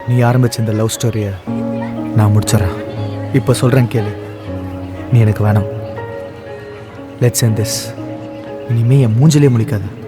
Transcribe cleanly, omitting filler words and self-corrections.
நீ ஆரம்பிச்ச இந்த லவ் ஸ்டோரியை நான் முடிச்சிடறேன். இப்போ சொல்கிறேன் கேளு. நீ எனக்கு வேணாம். Let's end this. இனிமே என் மூஞ்சிலே முழிக்காது.